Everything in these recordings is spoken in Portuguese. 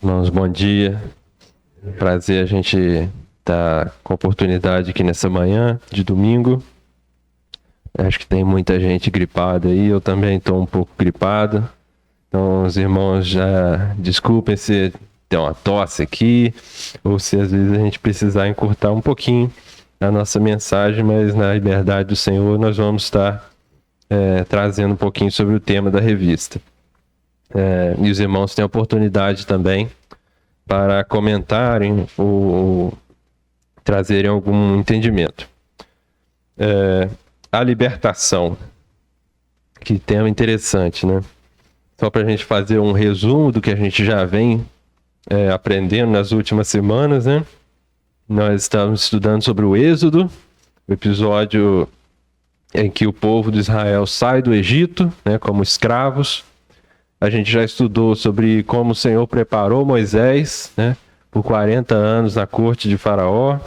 Irmãos, bom dia. Prazer a gente estar com a oportunidade aqui nessa manhã de domingo. Acho que tem muita gente gripada aí, eu também estou um pouco gripado. Então, os irmãos já desculpem se tem uma tosse aqui, ou se às vezes a gente precisar encurtar um pouquinho a nossa mensagem, mas na liberdade do Senhor nós vamos estar trazendo um pouquinho sobre o tema da revista. E os irmãos têm a oportunidade também para comentarem ou trazerem algum entendimento. A libertação, que tema interessante, né? Só para a gente fazer um resumo do que a gente já vem aprendendo nas últimas semanas, né? Nós estamos estudando sobre o Êxodo, o episódio em que o povo de Israel sai do Egito, né, como escravos. A gente já estudou sobre como o Senhor preparou Moisés, né, por 40 anos na corte de Faraó,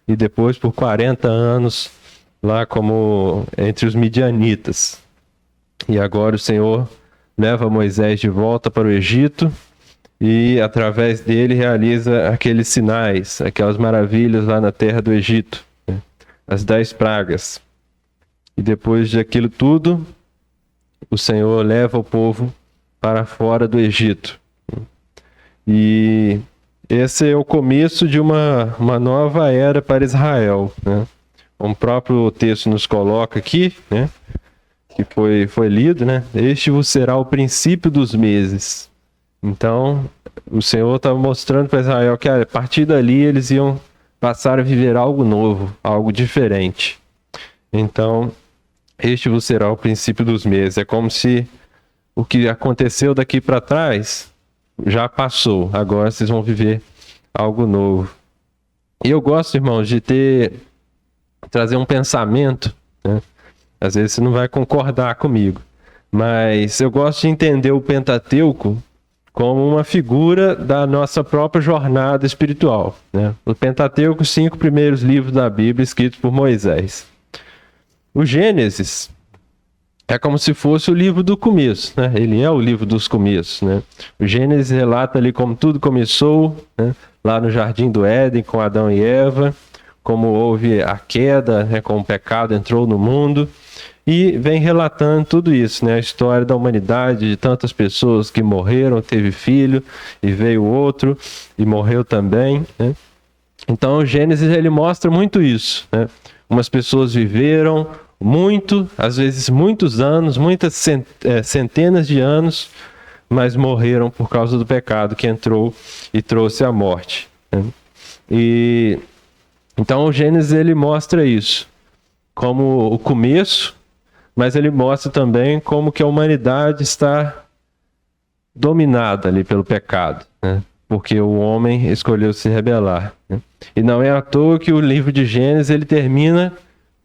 e depois por 40 anos lá como entre os midianitas. E agora o Senhor leva Moisés de volta para o Egito e através dele realiza aqueles sinais, aquelas maravilhas lá na terra do Egito, né, as 10 pragas. E depois daquilo tudo, o Senhor leva o povo para fora do Egito. E esse é o começo de uma nova era para Israel, né? O próprio texto nos coloca aqui, né? Que foi lido, né? Este vos será o princípio dos meses. Então, o Senhor estava mostrando para Israel que a partir dali eles iam passar a viver algo novo, algo diferente. Então, este vos será o princípio dos meses. É como se o que aconteceu daqui para trás já passou. Agora vocês vão viver algo novo. E eu gosto, irmãos, de trazer um pensamento, né? Às vezes você não vai concordar comigo, mas eu gosto de entender o Pentateuco como uma figura da nossa própria jornada espiritual, né? O Pentateuco, 5 primeiros livros da Bíblia escritos por Moisés. O Gênesis é como se fosse o livro do começo, né? Ele é o livro dos começos, né? O Gênesis relata ali como tudo começou, né? Lá no Jardim do Éden com Adão e Eva, como houve a queda, né? Como o pecado entrou no mundo, e vem relatando tudo isso, né? A história da humanidade, de tantas pessoas que morreram, teve filho, e veio outro, e morreu também, né? Então o Gênesis ele mostra muito isso, né? Umas pessoas viveram muito, às vezes muitos anos, muitas centenas de anos, mas morreram por causa do pecado que entrou e trouxe a morte, né? E então o Gênesis ele mostra isso como o começo, mas ele mostra também como que a humanidade está dominada ali pelo pecado, né? Porque o homem escolheu se rebelar, né? E não é à toa que o livro de Gênesis ele termina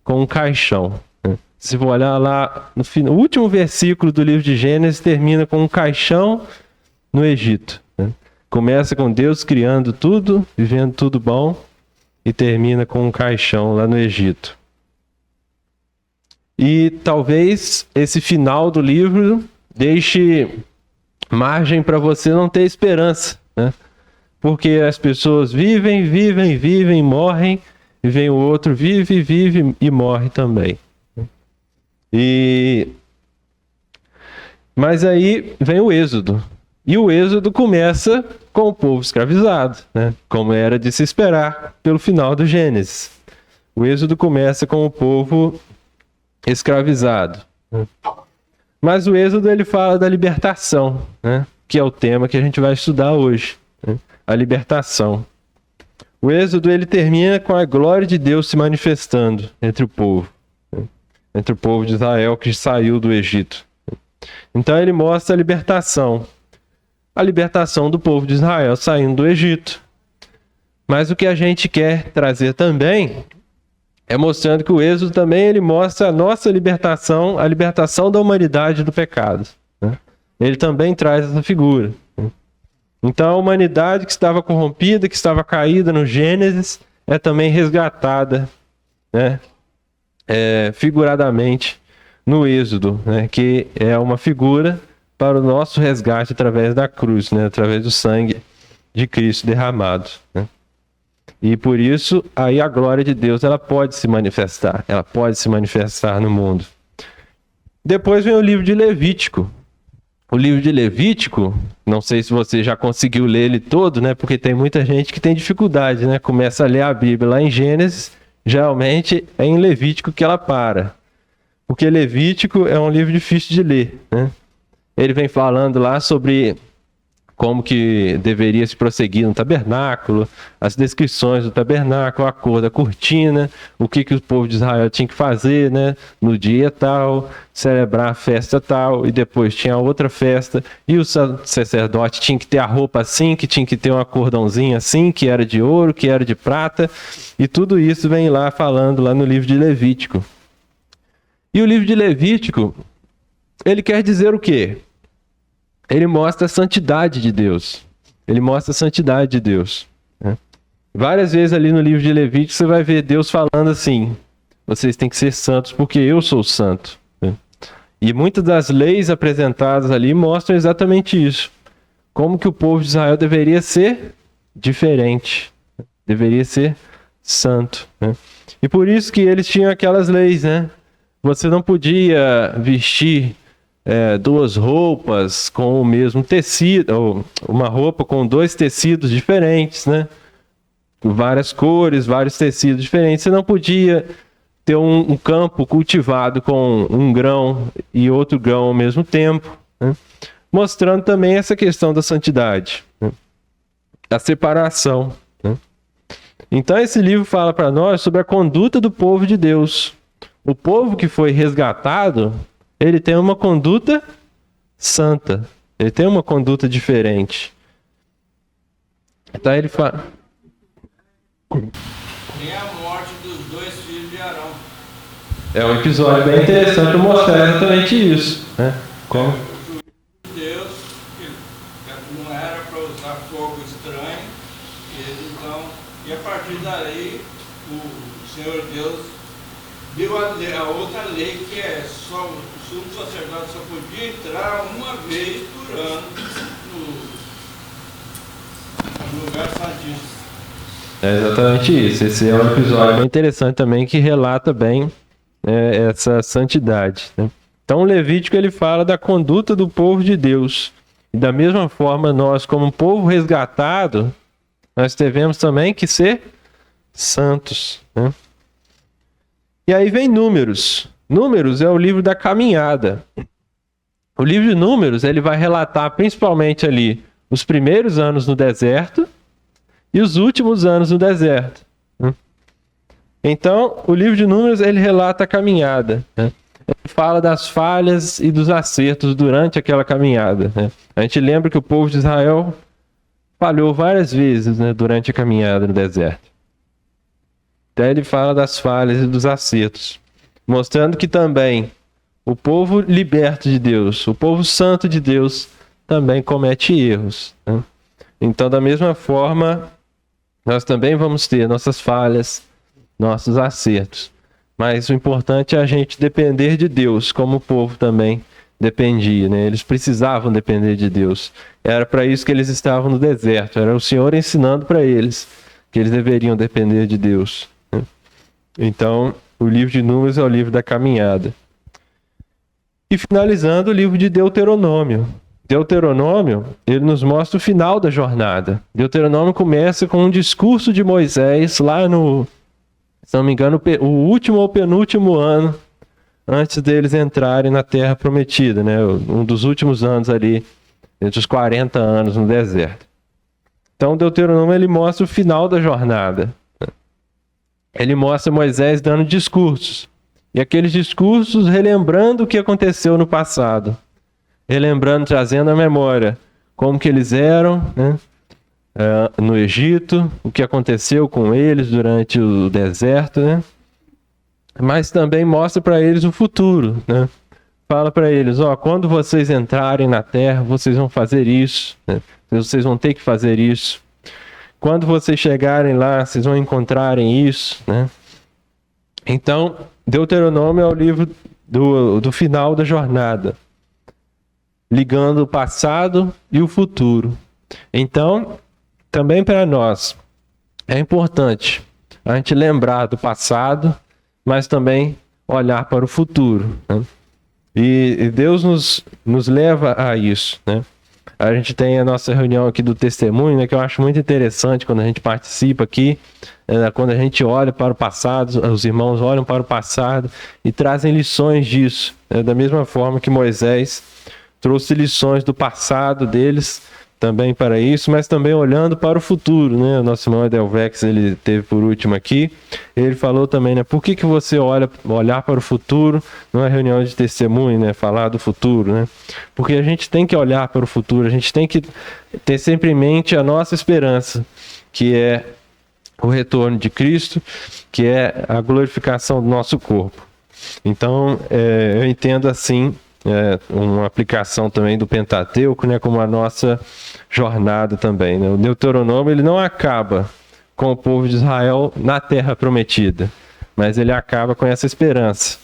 com um caixão, né? Se for olhar lá no último versículo do livro de Gênesis, termina com um caixão no Egito, né? Começa com Deus criando tudo, vivendo tudo bom, e termina com um caixão lá no Egito. E talvez esse final do livro deixe margem para você não ter esperança, né? Porque as pessoas vivem, morrem, e vem o outro, vive e morre também. Mas aí vem o Êxodo. E o Êxodo começa com o povo escravizado, né? Como era de se esperar pelo final do Gênesis. O Êxodo começa com o povo escravizado, né? Mas o Êxodo ele fala da libertação, né? Que é o tema que a gente vai estudar hoje, né? A libertação. O Êxodo ele termina com a glória de Deus se manifestando entre o povo, né? Entre o povo de Israel que saiu do Egito. Então ele mostra a libertação do povo de Israel saindo do Egito. Mas o que a gente quer trazer também é mostrando que o Êxodo também ele mostra a nossa libertação, a libertação da humanidade do pecado, né? Ele também traz essa figura, né? Então a humanidade que estava corrompida, que estava caída no Gênesis, é também resgatada, né? Figuradamente no Êxodo, né? Que é uma figura para o nosso resgate através da cruz, né? Através do sangue de Cristo derramado, né? E por isso, aí a glória de Deus, ela pode se manifestar no mundo. Depois vem o livro de Levítico. O livro de Levítico, não sei se você já conseguiu ler ele todo, né? Porque tem muita gente que tem dificuldade, né? Começa a ler a Bíblia lá em Gênesis, geralmente é em Levítico que ela para. Porque Levítico é um livro difícil de ler, né? Ele vem falando lá sobre como que deveria se prosseguir no tabernáculo, as descrições do tabernáculo, a cor da cortina, o que o povo de Israel tinha que fazer, né, no dia tal, celebrar a festa tal, e depois tinha outra festa, e o sacerdote tinha que ter a roupa assim, que tinha que ter um cordãozinho assim, que era de ouro, que era de prata, e tudo isso vem lá falando lá no livro de Levítico. E o livro de Levítico, ele quer dizer o quê? Ele mostra a santidade de Deus. Ele mostra a santidade de Deus, né? Várias vezes ali no livro de Levítico você vai ver Deus falando assim: vocês têm que ser santos porque eu sou santo, né? E muitas das leis apresentadas ali mostram exatamente isso. Como que o povo de Israel deveria ser diferente, deveria ser santo, né? E por isso que eles tinham aquelas leis, né? Você não podia vestir duas roupas com o mesmo tecido, ou uma roupa com dois tecidos diferentes, né? Várias cores, vários tecidos diferentes. Você não podia ter um campo cultivado com um grão e outro grão ao mesmo tempo, né? Mostrando também essa questão da santidade, né? Da separação, né? Então esse livro fala para nós sobre a conduta do povo de Deus. O povo que foi resgatado, ele tem uma conduta santa. Ele tem uma conduta diferente. Então ele fala... Tem a morte dos dois filhos de Arão. É um episódio bem interessante para mostrar exatamente isso, né? Como... Deus, que não era para usar fogo estranho, e a partir daí o Senhor Deus deu a outra lei, que é só o sumo sacerdote só podia entrar uma vez por ano no lugar santíssimo. É exatamente isso. Esse é um episódio bem interessante também, que relata bem essa santidade, né? Então o Levítico ele fala da conduta do povo de Deus. E da mesma forma, nós como um povo resgatado, nós devemos também que ser santos, né? E aí vem Números. Números é o livro da caminhada. O livro de Números ele vai relatar principalmente ali os primeiros anos no deserto e os últimos anos no deserto, né? Então, o livro de Números ele relata a caminhada, né? Ele fala das falhas e dos acertos durante aquela caminhada, né? A gente lembra que o povo de Israel falhou várias vezes, né, durante a caminhada no deserto. Então ele fala das falhas e dos acertos, mostrando que também o povo liberto de Deus, o povo santo de Deus, também comete erros, né? Então, da mesma forma, nós também vamos ter nossas falhas, nossos acertos. Mas o importante é a gente depender de Deus, como o povo também dependia, né? Eles precisavam depender de Deus. Era para isso que eles estavam no deserto. Era o Senhor ensinando para eles que eles deveriam depender de Deus, né? Então, o livro de Números é o livro da caminhada. E finalizando, o livro de Deuteronômio. Deuteronômio, ele nos mostra o final da jornada. Deuteronômio começa com um discurso de Moisés lá no, se não me engano, o último ou penúltimo ano antes deles entrarem na Terra Prometida, né? Um dos últimos anos ali, entre os 40 anos no deserto. Então, Deuteronômio ele mostra o final da jornada. Ele mostra Moisés dando discursos. E aqueles discursos relembrando o que aconteceu no passado. Relembrando, trazendo à memória como que eles eram, né, no Egito, o que aconteceu com eles durante o deserto, né? Mas também mostra para eles o futuro, né? Fala para eles, quando vocês entrarem na terra, vocês vão fazer isso, né? Vocês vão ter que fazer isso. Quando vocês chegarem lá, vocês vão encontrarem isso, né? Então, Deuteronômio é o livro do final da jornada, ligando o passado e o futuro. Então, também para nós é importante a gente lembrar do passado, mas também olhar para o futuro, né? E Deus nos leva a isso, né? A gente tem a nossa reunião aqui do testemunho, né, que eu acho muito interessante quando a gente participa aqui, quando a gente olha para o passado, os irmãos olham para o passado e trazem lições disso, né? Da mesma forma que Moisés trouxe lições do passado deles também para isso, mas também olhando para o futuro, né? O nosso irmão Edelvex, ele teve por último aqui, ele falou também, né? Por que você olhar para o futuro numa reunião de testemunho, né? Falar do futuro, né? Porque a gente tem que olhar para o futuro, a gente tem que ter sempre em mente a nossa esperança, que é o retorno de Cristo, que é a glorificação do nosso corpo. Então, eu entendo assim, uma aplicação também do Pentateuco, né, como a nossa jornada também, né? O Deuteronômio, ele não acaba com o povo de Israel na terra prometida, mas ele acaba com essa esperança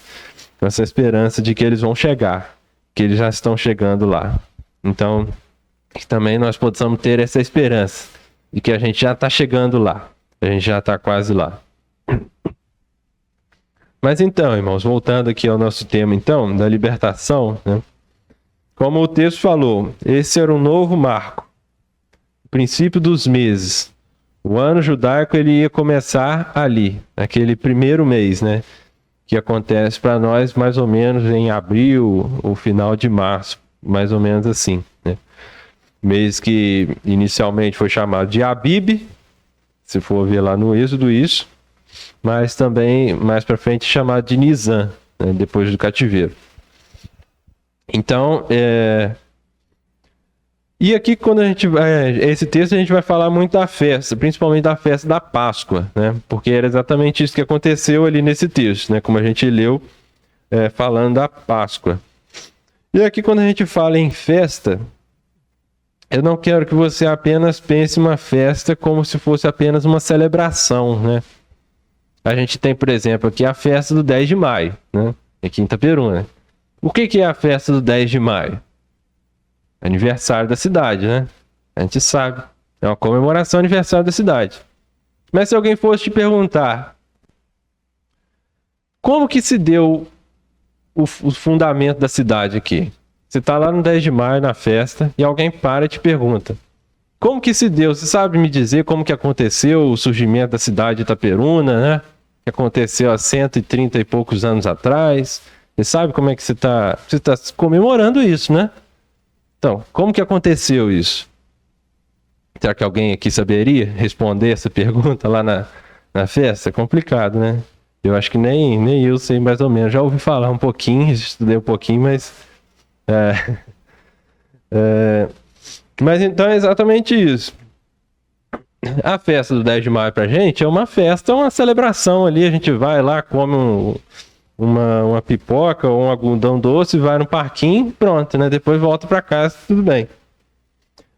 de que eles vão chegar, que eles já estão chegando lá. Então, que também nós possamos ter essa esperança de que a gente já está chegando lá, a gente já está quase lá. Mas então, irmãos, voltando aqui ao nosso tema, então, da libertação, né? Como o texto falou, esse era um novo marco, o princípio dos meses. O ano judaico, ele ia começar ali, naquele primeiro mês, né? Que acontece para nós mais ou menos em abril, ou final de março, mais ou menos assim, né? Mês que inicialmente foi chamado de Abib, se for ver lá no Êxodo isso, mas também mais para frente chamado de Nisan, né, depois do cativeiro. Então, e aqui quando a gente esse texto a gente vai falar muito da festa, principalmente da festa da Páscoa, né? Porque era exatamente isso que aconteceu ali nesse texto, né? Como a gente leu, falando da Páscoa. E aqui quando a gente fala em festa, eu não quero que você apenas pense uma festa como se fosse apenas uma celebração, né? A gente tem, por exemplo, aqui a festa do 10 de maio, né? Aqui em Itaperuna. O que é a festa do 10 de maio? Aniversário da cidade, né? A gente sabe. É uma comemoração aniversário da cidade. Mas se alguém fosse te perguntar como que se deu o fundamento da cidade aqui? Você está lá no 10 de maio, na festa, e alguém para e te pergunta: como que se deu? Você sabe me dizer como que aconteceu o surgimento da cidade de Itaperuna, né? Que aconteceu há 130 e poucos anos atrás. Você sabe como é que você está comemorando isso, né? Então, como que aconteceu isso? Será que alguém aqui saberia responder essa pergunta lá na festa? É complicado, né? Eu acho que nem eu sei mais ou menos. Já ouvi falar um pouquinho, estudei um pouquinho, mas... Mas então é exatamente isso. A festa do 10 de maio pra gente é uma festa, uma celebração ali. A gente vai lá, come uma pipoca ou um algodão doce, vai no parquinho, pronto, né? Depois volta pra casa, tudo bem.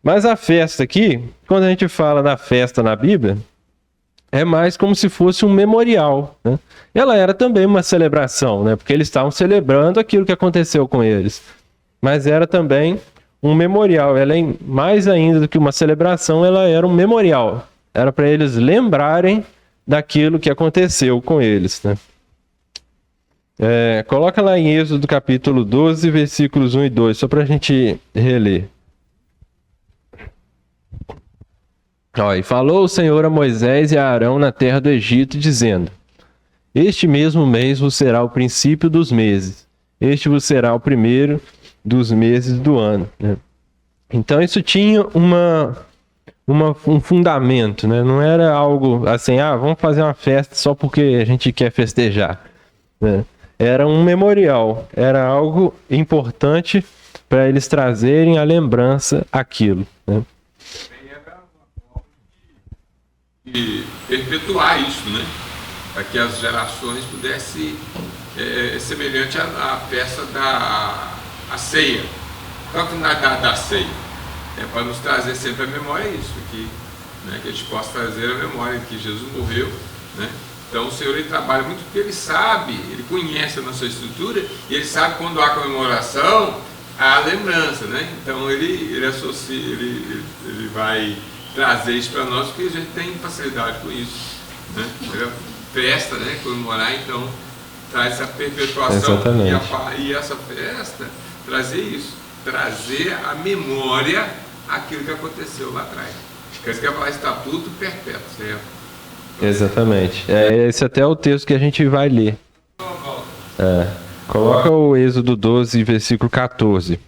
Mas a festa aqui, quando a gente fala da festa na Bíblia, é mais como se fosse um memorial, né? Ela era também uma celebração, né? Porque eles estavam celebrando aquilo que aconteceu com eles. Mas era também um memorial. Ela é mais ainda do que uma celebração, ela era um memorial. Era para eles lembrarem daquilo que aconteceu com eles, né? Coloca lá em Êxodo capítulo 12, versículos 1 e 2, só para a gente reler. E falou o Senhor a Moisés e a Arão na terra do Egito, dizendo: este mesmo mês vos será o princípio dos meses, este vos será o primeiro dos meses do ano, né? Então isso tinha um fundamento, né? Não era algo assim, vamos fazer uma festa só porque a gente quer festejar, né? Era um memorial, era algo importante para eles trazerem à lembrança aquilo, né? Era uma forma de perpetuar isso, né? Para que as gerações pudessem, semelhante à festa da ceia. Qual é a finalidade da ceia? É para nos trazer sempre a memória isso aqui, né? Que a gente possa trazer a memória que Jesus morreu, né? Então o Senhor, ele trabalha muito porque ele sabe, ele conhece a nossa estrutura e ele sabe quando há comemoração, há lembrança, né? Então ele associa, ele vai trazer isso para nós, porque a gente tem facilidade com isso, né? Festa, né? Comemorar, então traz essa perpetuação. E essa festa trazer isso, trazer a memória aquilo que aconteceu lá atrás. Quer dizer, que é falar estatuto perpétuo, certo? Exatamente. Esse até é o texto que a gente vai ler. Coloca o Êxodo 12, versículo 14.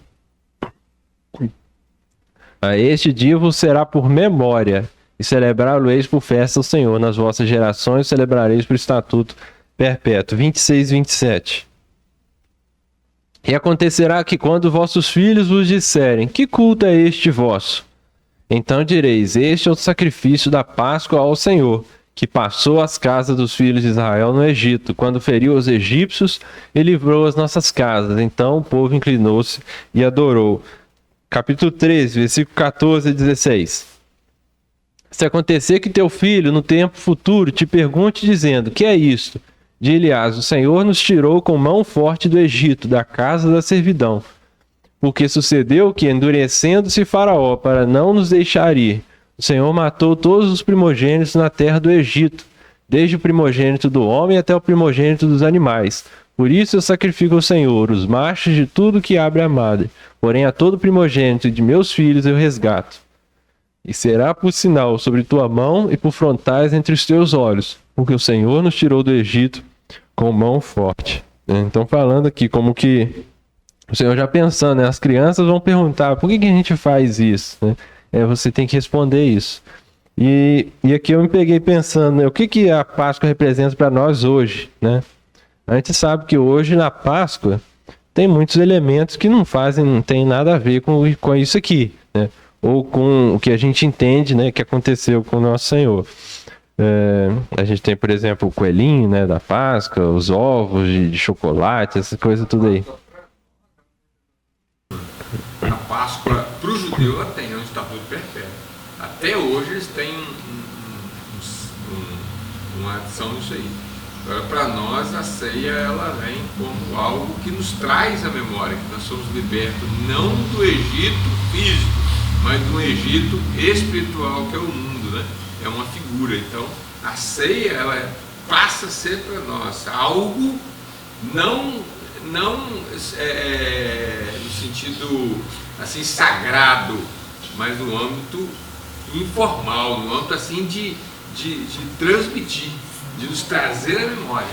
Este dia vos será por memória, e celebrá-lo-eis por festa ao Senhor. Nas vossas gerações celebrareis por estatuto perpétuo. 26, 27. E acontecerá que quando vossos filhos vos disserem: que culto é este vosso? Então direis: este é o sacrifício da Páscoa ao Senhor, que passou as casas dos filhos de Israel no Egito, quando feriu os egípcios e livrou as nossas casas. Então o povo inclinou-se e adorou. Capítulo 13, versículo 14 e 16. Se acontecer que teu filho, no tempo futuro, te pergunte dizendo: que é isto? Dir-lhe-ás: o Senhor nos tirou com mão forte do Egito, da casa da servidão. Porque sucedeu que, endurecendo-se Faraó para não nos deixar ir, o Senhor matou todos os primogênitos na terra do Egito, desde o primogênito do homem até o primogênito dos animais. Por isso eu sacrifico ao Senhor os machos de tudo que abre a madre, porém a todo primogênito de meus filhos eu resgato. E será por sinal sobre tua mão e por frontais entre os teus olhos, porque o Senhor nos tirou do Egito com mão forte. Então falando aqui como que o Senhor já pensando, né? As crianças vão perguntar: por que a gente faz isso? Você tem que responder isso. E aqui eu me peguei pensando, né? O que a Páscoa representa para nós hoje, né? A gente sabe que hoje na Páscoa tem muitos elementos que não tem nada a ver com isso aqui, né? Ou com o que a gente entende, né, que aconteceu com o nosso Senhor. A gente tem, por exemplo, o coelhinho, né, da Páscoa, os ovos de chocolate, essa coisa tudo aí. A Páscoa, para o judeu, ela tem um estatuto perpétuo. Até hoje eles têm uma adição nisso aí. Agora, para nós, a ceia, ela vem como algo que nos traz a memória, que nós somos libertos não do Egito físico, mas do Egito espiritual, que é o mundo, né? É uma figura. Então, a ceia, ela passa a ser para nós algo não no sentido assim sagrado, mas no âmbito informal, no âmbito assim de transmitir, de nos trazer a memória,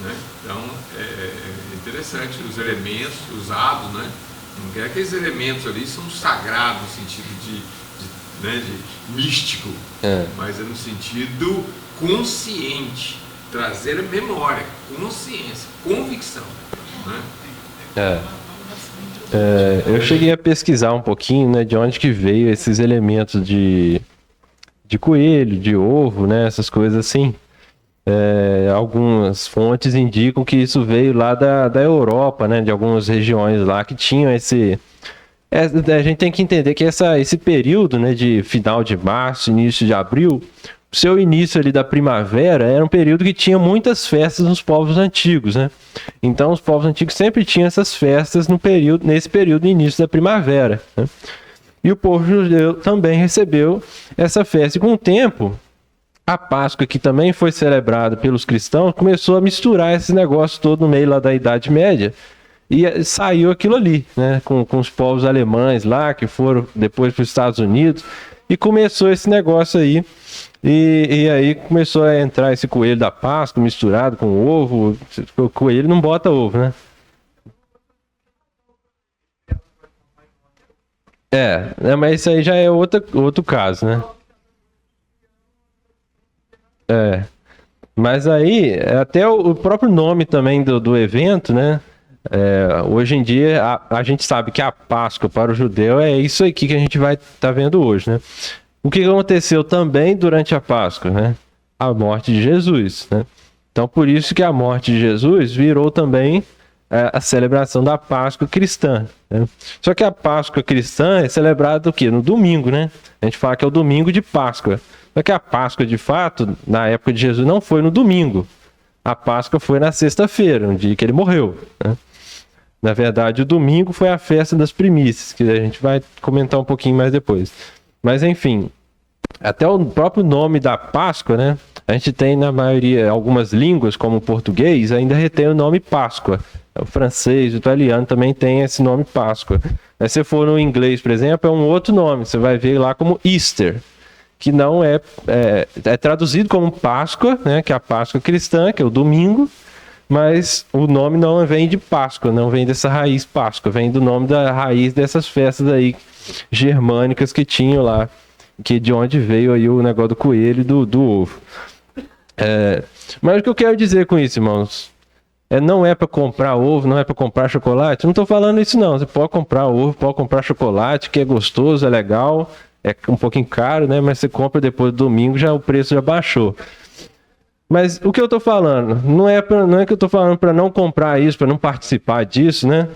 né? Então é interessante os elementos usados, né? Não quer que aqueles elementos ali são sagrados no sentido de místico, mas é no sentido consciente, trazer a memória, consciência, convicção, né? Eu cheguei a pesquisar um pouquinho, né, de onde que veio esses elementos de coelho, de ovo, né, essas coisas assim. Algumas fontes indicam que isso veio lá da Europa, né, de algumas regiões lá que tinham esse... a gente tem que entender que esse período, né, de final de março, início de abril, o seu início ali da primavera era um período que tinha muitas festas nos povos antigos, né? Então os povos antigos sempre tinham essas festas nesse período, início da primavera, né? E o povo judeu também recebeu essa festa. E com o tempo, a Páscoa, que também foi celebrada pelos cristãos, começou a misturar esse negócio todo no meio lá da Idade Média. E saiu aquilo ali, né? Com os povos alemães lá, que foram depois para os Estados Unidos. E começou esse negócio aí. E aí começou a entrar esse coelho da Páscoa misturado com ovo. O coelho não bota ovo, né? Mas isso aí já é outro caso, né? Mas aí, até o próprio nome também do evento, né? Hoje em dia, a gente sabe que a Páscoa para o judeu é isso aqui que a gente vai estar vendo hoje, né? O que aconteceu também durante a Páscoa, né? A morte de Jesus, né? Então, por isso que a morte de Jesus virou também a celebração da Páscoa cristã, né? Só que a Páscoa cristã é celebrada o quê? No domingo, né? A gente fala que é o domingo de Páscoa. Só que a Páscoa, de fato, na época de Jesus, não foi no domingo. A Páscoa foi na sexta-feira, no dia que ele morreu, né? Na verdade, o domingo foi a festa das primícias, que a gente vai comentar um pouquinho mais depois. Mas, enfim, Até o próprio nome da Páscoa, né? A gente tem na maioria, algumas línguas, como o português, ainda retém o nome Páscoa. O francês, o italiano também tem esse nome Páscoa. Aí se for no inglês, por exemplo, é um outro nome. Você vai ver lá como Easter, que não é traduzido como Páscoa, né? Que é a Páscoa cristã, que é o domingo, mas o nome não vem de Páscoa, não vem dessa raiz Páscoa, vem do nome da raiz dessas festas aí germânicas que tinham lá, que de onde veio aí o negócio do coelho e do ovo. Mas o que eu quero dizer com isso, irmãos? Não é para comprar ovo, não é para comprar chocolate. Não estou falando isso não. Você pode comprar ovo, pode comprar chocolate, que é gostoso, é legal, é um pouquinho caro, né? Mas você compra depois do domingo, o preço já baixou. Mas o que eu estou falando? Não é que eu estou falando para não comprar isso, para não participar disso, né?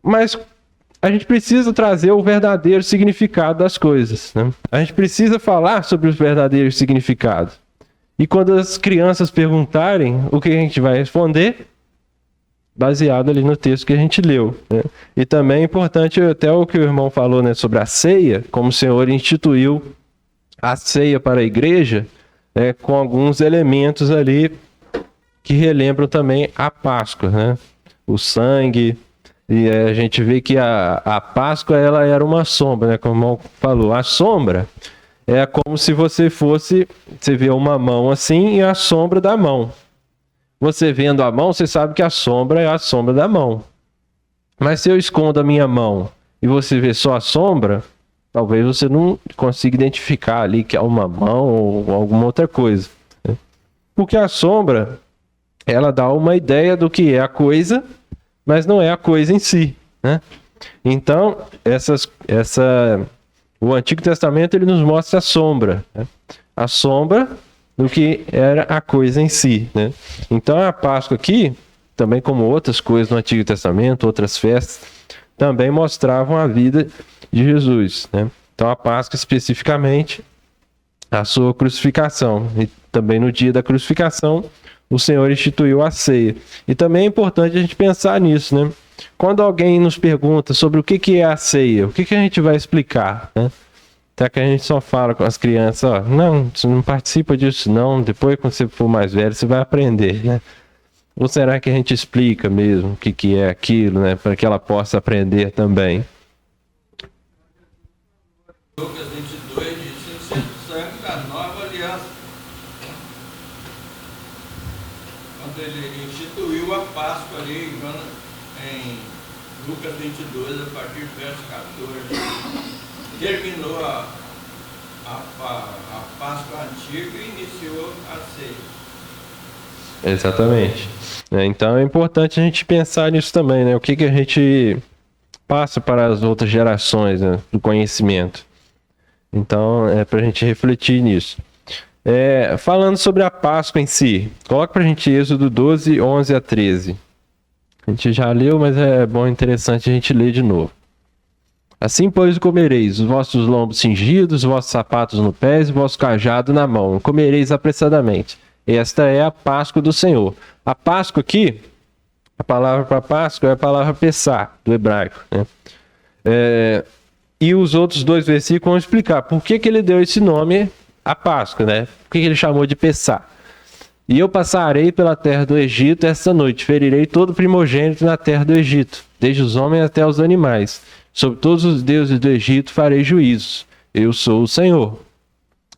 Mas a gente precisa trazer o verdadeiro significado das coisas, né? A gente precisa falar sobre os verdadeiros significados. E quando as crianças perguntarem, o que a gente vai responder? Baseado ali no texto que a gente leu, né? E também é importante até o que o irmão falou, né, sobre a ceia, como o Senhor instituiu a ceia para a igreja, com alguns elementos ali que relembram também a Páscoa, né? O sangue, e a gente vê que a Páscoa ela era uma sombra, né? Como o irmão falou, a sombra é como se você vê uma mão assim e a sombra da mão. Você vendo a mão, você sabe que a sombra é a sombra da mão. Mas se eu escondo a minha mão e você vê só a sombra, talvez você não consiga identificar ali que é uma mão ou alguma outra coisa, né? Porque a sombra, ela dá uma ideia do que é a coisa, mas não é a coisa em si, né? Então, o Antigo Testamento ele nos mostra a sombra, né? A sombra do que era a coisa em si, né? Então a Páscoa aqui, também como outras coisas no Antigo Testamento, outras festas, também mostravam a vida de Jesus, né? Então a Páscoa especificamente, a sua crucificação, e também no dia da crucificação, o Senhor instituiu a ceia. E também é importante a gente pensar nisso, né? Quando alguém nos pergunta sobre o que é a ceia, o que a gente vai explicar, né? Até que a gente só fala com as crianças, ó, não, você não participa disso não, depois quando você for mais velho você vai aprender, né? Ou será que a gente explica mesmo o que é aquilo, né? Para que ela possa aprender também. Lucas 22 diz, isso é o sangue da nova aliança. Quando ele instituiu a Páscoa ali em Lucas 22, a partir do verso 14, terminou a Páscoa antiga e iniciou a ceia. Exatamente. Então é importante a gente pensar nisso também, né? O que a gente passa para as outras gerações, né, do conhecimento. Então é para a gente refletir nisso. Falando sobre a Páscoa em si, coloca para a gente Êxodo 12, 11 a 13. A gente já leu, mas é bom e interessante a gente ler de novo. Assim, pois, comereis os vossos lombos cingidos, os vossos sapatos no pés, o vosso cajado na mão. Comereis apressadamente. Esta é a Páscoa do Senhor. A Páscoa aqui, a palavra para Páscoa é a palavra Pessá, do hebraico, né? E os outros dois versículos vão explicar por que ele deu esse nome à Páscoa, né? Por que ele chamou de Pessá. E eu passarei pela terra do Egito esta noite, ferirei todo primogênito na terra do Egito, desde os homens até os animais. Sobre todos os deuses do Egito farei juízos. Eu sou o Senhor.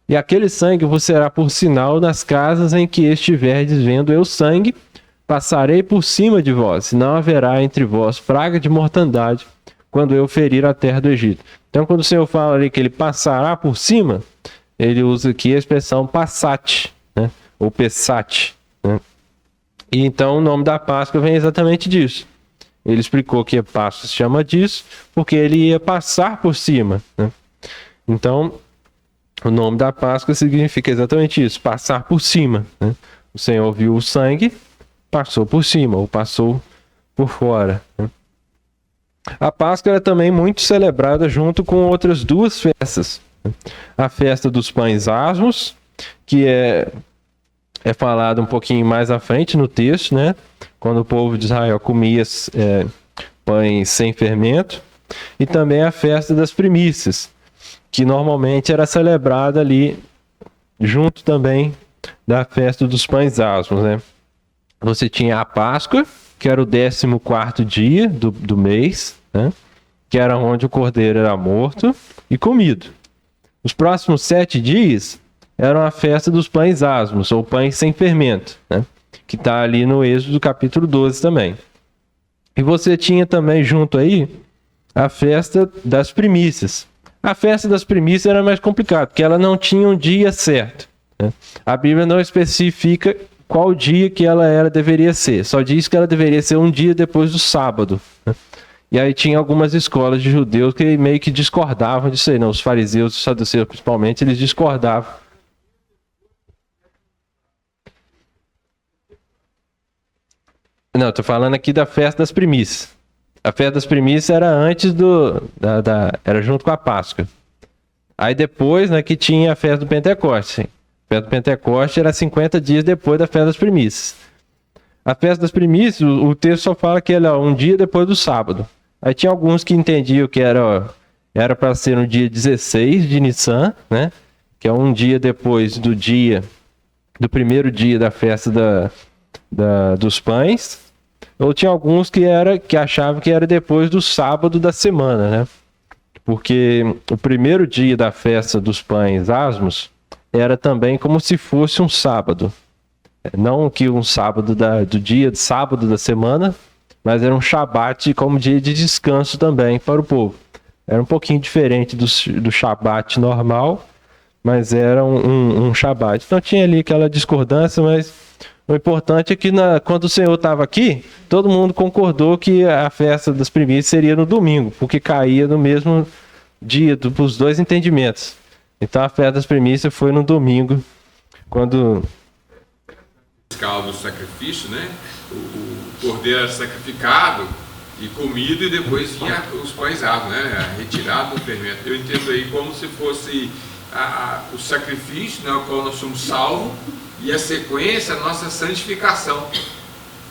E aquele sangue vos será por sinal nas casas em que estiverdes vendo eu sangue, passarei por cima de vós, e não haverá entre vós praga de mortandade, quando eu ferir a terra do Egito. Então, quando o Senhor fala ali que ele passará por cima, ele usa aqui a expressão passat, né? Ou pessat, né? E então o nome da Páscoa vem exatamente disso. Ele explicou que a Páscoa se chama disso porque ele ia passar por cima, né? Então, o nome da Páscoa significa exatamente isso, passar por cima, né? O Senhor viu o sangue, passou por cima, ou passou por fora, né? A Páscoa era também muito celebrada junto com outras duas festas, né? A festa dos pães asmos, que é falado um pouquinho mais à frente no texto, né? Quando o povo de Israel comia pães sem fermento, e também a festa das primícias, que normalmente era celebrada ali junto também da festa dos pães asmos, né? Você tinha a Páscoa, que era o 14º dia do mês, né? Que era onde o cordeiro era morto e comido. Os próximos 7 dias eram a festa dos pães asmos, ou pães sem fermento, né? Que está ali no Êxodo capítulo 12 também. E você tinha também junto aí a festa das primícias. A festa das primícias era mais complicada, porque ela não tinha um dia certo, né? A Bíblia não especifica qual dia que ela deveria ser. Só diz que ela deveria ser um dia depois do sábado, né? E aí tinha algumas escolas de judeus que meio que discordavam disso aí, não? Os fariseus e os saduceus principalmente, eles discordavam. Não, estou falando aqui da festa das primícias. A festa das primícias era antes era junto com a Páscoa. Aí depois, né, que tinha a festa do Pentecoste. A festa do Pentecoste era 50 dias depois da festa das primícias. A festa das primícias, o texto só fala que era um dia depois do sábado. Aí tinha alguns que entendiam que era para ser no dia 16 de Nissan, né? Que é um dia depois do primeiro dia da festa dos pães. Ou tinha alguns que achavam que era depois do sábado da semana, né? Porque o primeiro dia da festa dos pães asmos era também como se fosse um sábado. Não que um sábado do dia de sábado da semana, mas era um shabat como dia de descanso também para o povo. Era um pouquinho diferente do shabat normal, mas era um shabat. Então tinha ali aquela discordância, mas o importante é que quando o Senhor estava aqui, todo mundo concordou que a festa das primícias seria no domingo, porque caía no mesmo dia dos dois entendimentos. Então a festa das primícias foi no domingo, quando... escala do sacrifício, né? O cordeiro era sacrificado e comido, e depois vinha os pães asmos, né? Retirado do fermento. Eu entendo aí como se fosse o sacrifício, né, ao qual nós somos salvos, e a sequência, a nossa santificação,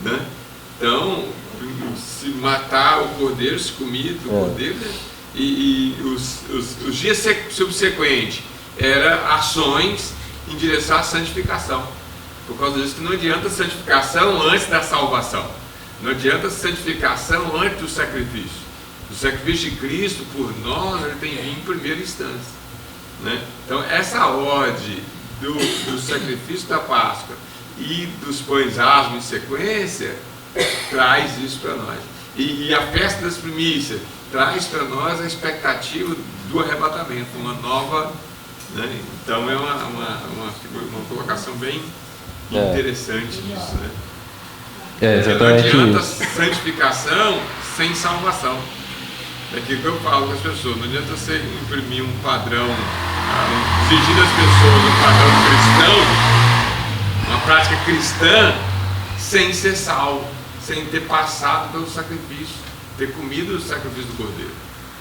né? Então, se matar o cordeiro, se comido o cordeiro, né? E os dias subsequentes eram ações em direção à santificação. Por causa disso que não adianta santificação antes da salvação. Não adianta santificação antes do sacrifício. O sacrifício de Cristo por nós, ele tem que vir em primeira instância, né? Então essa ordem do sacrifício da Páscoa e dos pães asmos em sequência traz isso para nós. E a festa das primícias traz para nós a expectativa do arrebatamento, uma nova, né? Então é uma colocação bem interessante isso, né? Exatamente. Não adianta santificação sem salvação. É aquilo que eu falo com as pessoas. Não adianta você imprimir um padrão, exigir das pessoas um padrão cristão, uma prática cristã, sem ser salvo, sem ter passado pelo sacrifício, ter comido o sacrifício do cordeiro.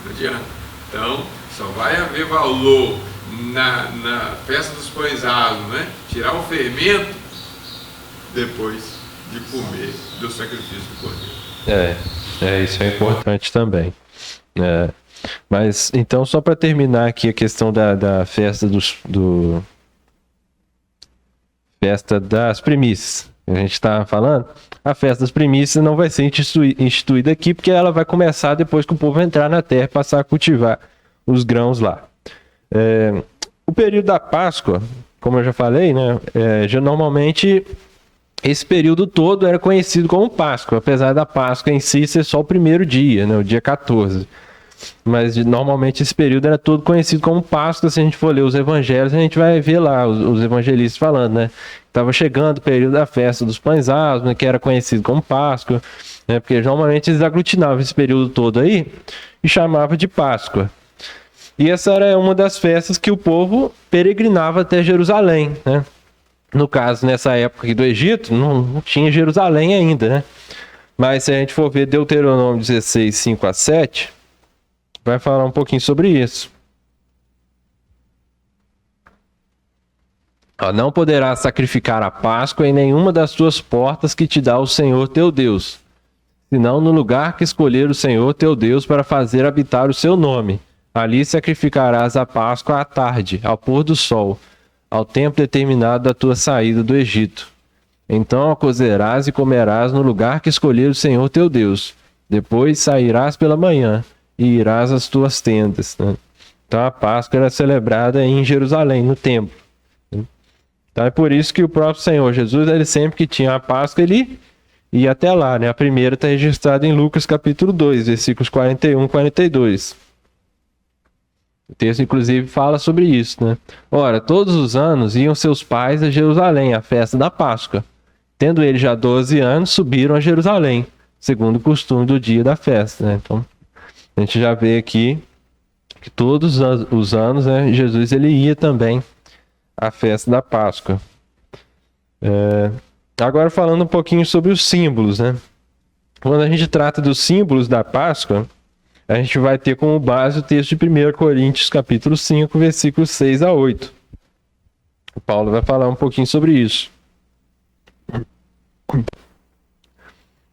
Não adianta. Então, só vai haver valor na festa dos pães asmos, né? Tirar o fermento depois de comer do sacrifício do cordeiro. Isso é importante também. Mas então, só para terminar aqui a questão da festa festa das primícias, a gente está falando, a festa das primícias não vai ser instituída aqui, porque ela vai começar depois que o povo entrar na terra e passar a cultivar os grãos lá. O período da Páscoa, como eu já falei, né, normalmente esse período todo era conhecido como Páscoa, apesar da Páscoa em si ser só o primeiro dia, né, o dia 14. Mas normalmente esse período era todo conhecido como Páscoa. Se a gente for ler os evangelhos, a gente vai ver lá os evangelistas falando, né? Estava chegando o período da festa dos pães asmos, né, que era conhecido como Páscoa, né, porque normalmente eles aglutinavam esse período todo aí e chamavam de Páscoa. E essa era uma das festas que o povo peregrinava até Jerusalém, né? No caso, nessa época aqui do Egito, não tinha Jerusalém ainda, né? Mas se a gente for ver Deuteronômio 16, 5 a 7, vai falar um pouquinho sobre isso. Não poderás sacrificar a Páscoa em nenhuma das tuas portas que te dá o Senhor teu Deus, senão no lugar que escolher o Senhor teu Deus para fazer habitar o seu nome, Ali sacrificarás a Páscoa à tarde, ao pôr do sol, ao tempo determinado da tua saída do Egito. Então a cozerás e comerás no lugar que escolher o Senhor teu Deus. Depois sairás pela manhã e irás às tuas tendas. Então a Páscoa era celebrada em Jerusalém, no templo. Então é por isso que o próprio Senhor Jesus, ele sempre que tinha a Páscoa, ele ia até lá. A primeira está registrada em Lucas capítulo 2, versículos 41 e 42. O texto, inclusive, fala sobre isso, Ora, todos os anos iam seus pais a Jerusalém, à festa da Páscoa. Tendo eles já 12 anos, subiram a Jerusalém, segundo o costume do dia da festa, Então, a gente já vê aqui que todos os anos, Jesus ele ia também à festa da Páscoa. Agora falando um pouquinho sobre os símbolos, Quando a gente trata dos símbolos da Páscoa, a gente vai ter como base o texto de 1 Coríntios, capítulo 5, versículos 6 a 8. O Paulo vai falar um pouquinho sobre isso.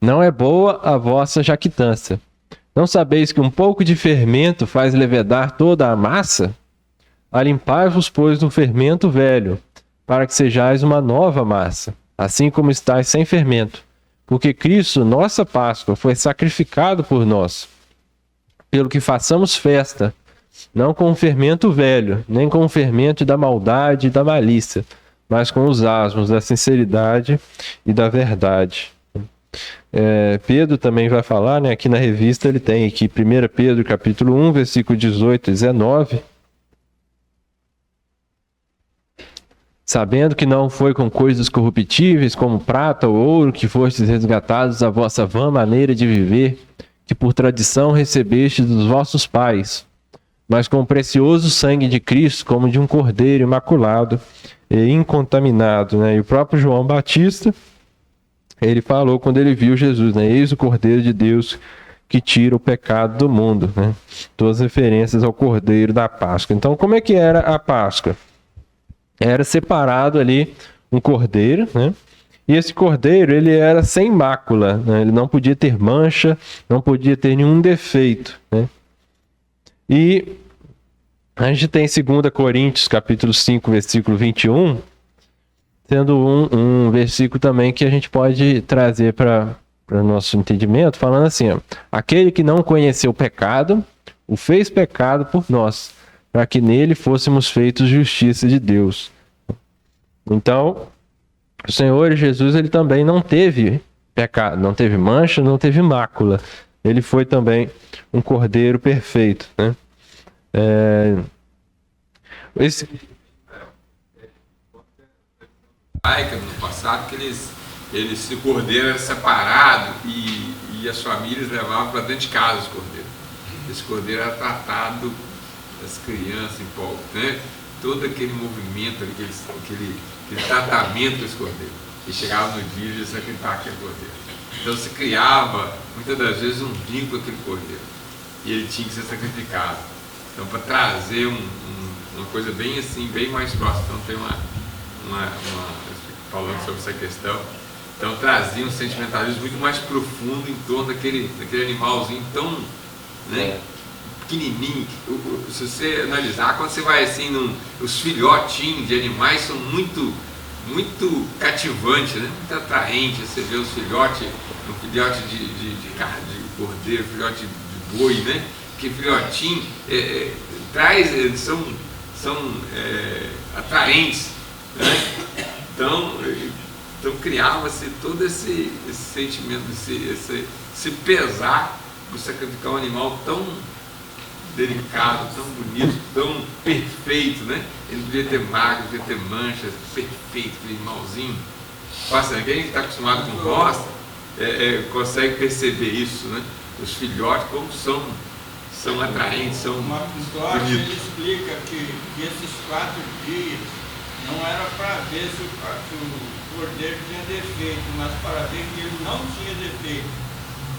Não é boa a vossa jactância. Não sabeis que um pouco de fermento faz levedar toda a massa? Alimpai-vos, pois, do fermento velho, para que sejais uma nova massa, assim como estáis sem fermento. Porque Cristo, nossa Páscoa, foi sacrificado por nós. Pelo que façamos festa, não com o fermento velho, nem com o fermento da maldade e da malícia, mas com os asmos da sinceridade e da verdade. Pedro também vai falar, aqui na revista ele tem aqui 1 Pedro capítulo 1, versículo 18 e 19. Sabendo que não foi com coisas corruptíveis, como prata ou ouro, que fostes resgatados da vossa vã maneira de viver, que por tradição recebeste dos vossos pais, mas com o precioso sangue de Cristo, como de um cordeiro imaculado e incontaminado. E o próprio João Batista, ele falou quando ele viu Jesus, eis o Cordeiro de Deus que tira o pecado do mundo. Todas as referências ao Cordeiro da Páscoa. Então, como é que era a Páscoa? Era separado ali um cordeiro, e esse cordeiro ele era sem mácula, ele não podia ter mancha, não podia ter nenhum defeito. E a gente tem 2 Coríntios capítulo 5, versículo 21, sendo um versículo também que a gente pode trazer para nosso entendimento, falando assim, aquele que não conheceu o pecado, o fez pecado por nós, para que nele fôssemos feitos justiça de Deus. Então, o Senhor Jesus, ele também não teve pecado, não teve mancha, não teve mácula. Ele foi também um cordeiro perfeito, No passado, que esse cordeiro era separado e as famílias levavam para dentro de casa esse cordeiro. Esse cordeiro era tratado das crianças em pó, todo aquele movimento, aquele tratamento desse cordeiro. E chegava no dia de sacrificar aquele cordeiro. Então se criava, muitas das vezes, um vínculo com aquele cordeiro. E ele tinha que ser sacrificado. Então, para trazer uma coisa bem assim, bem mais próxima. Então tem falando sobre essa questão. Então trazia um sentimentalismo muito mais profundo em torno daquele animalzinho tão pequenininho. Se você analisar, quando você vai assim, os filhotinhos de animais são muito cativantes, muito atraentes. Você vê os filhotes, um filhote de cordeiro, filhote de boi, que filhotinho são atraentes, Então criava-se todo esse sentimento, esse pesar por sacrificar um animal tão delicado, tão bonito, tão perfeito, Ele não devia ter magro, não devia ter manchas, perfeito, aquele animalzinho. Quem está acostumado com roça consegue perceber isso, Os filhotes como são atraentes, são bonitos. Ele explica que esses 4 dias não era para ver se o cordeiro tinha defeito, mas para ver que ele não tinha defeito.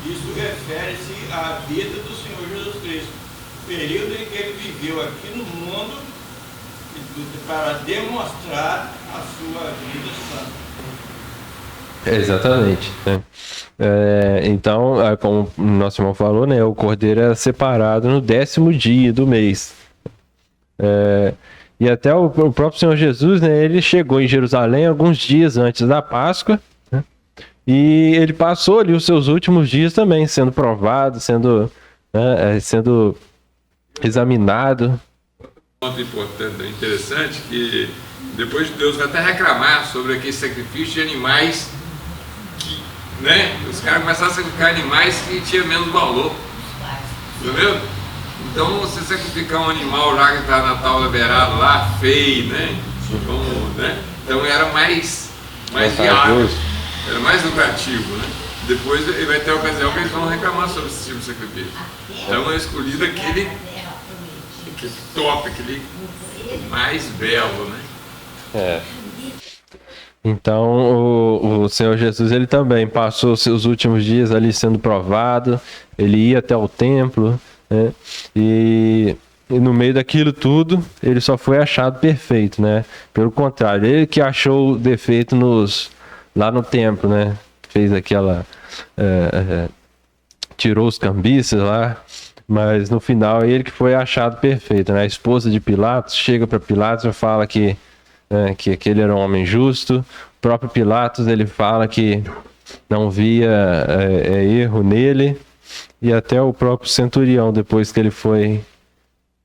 Isso refere-se à vida do Senhor Jesus Cristo, o período em que ele viveu aqui no mundo, para demonstrar a sua vida santa. Exatamente, né? Então, como o nosso irmão falou, né, o cordeiro era separado no 10º dia do mês. E até o próprio Senhor Jesus, né, ele chegou em Jerusalém alguns dias antes da Páscoa, né, e ele passou ali os seus últimos dias também, sendo provado, sendo examinado. Ponto importante, interessante, que depois Deus vai até reclamar sobre aquele sacrifício de animais que, né, os caras começaram a sacrificar animais que tinham menos valor, tá vendo? Então você sacrificar um animal lá que está na tábua beirada lá, feio, né? Então era mais viável, era mais lucrativo, né? Depois ele vai ter a ocasião que eles vão reclamar sobre esse tipo de sacrifício. Então é escolhido aquele top, aquele mais belo, né? Então o Senhor Jesus, ele também passou seus últimos dias ali sendo provado, ele ia até o templo, né? E no meio daquilo tudo, ele só foi achado perfeito, né? Pelo contrário, ele que achou o defeito lá no templo, né? Fez aquela... tirou os cambices lá, mas no final é ele que foi achado perfeito, né? A esposa de Pilatos chega para Pilatos e fala que aquele era um homem justo. O próprio Pilatos, ele fala que não via erro nele, e até o próprio centurião, depois que ele foi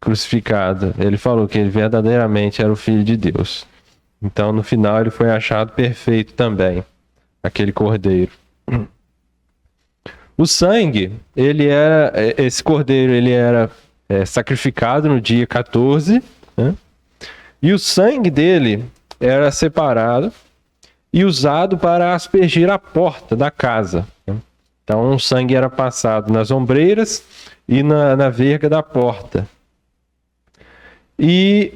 crucificado, ele falou que ele verdadeiramente era o Filho de Deus. Então no final ele foi achado perfeito também, aquele cordeiro. O sangue, esse cordeiro, ele era sacrificado no dia 14, né? E o sangue dele era separado e usado para aspergir a porta da casa, né? Então o sangue era passado nas ombreiras e na verga da porta. E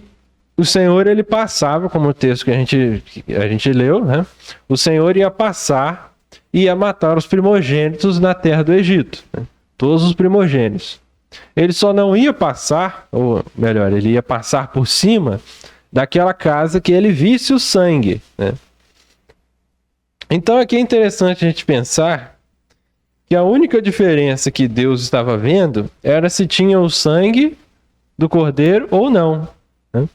o Senhor, ele passava, como o texto que a gente leu, né? O Senhor ia passar e ia matar os primogênitos na terra do Egito, né? Todos os primogênitos. Ele só não ia passar, ou melhor, ele ia passar por cima daquela casa que ele visse o sangue, né? Então aqui é interessante a gente pensar que a única diferença que Deus estava vendo era se tinha o sangue do cordeiro ou não, né?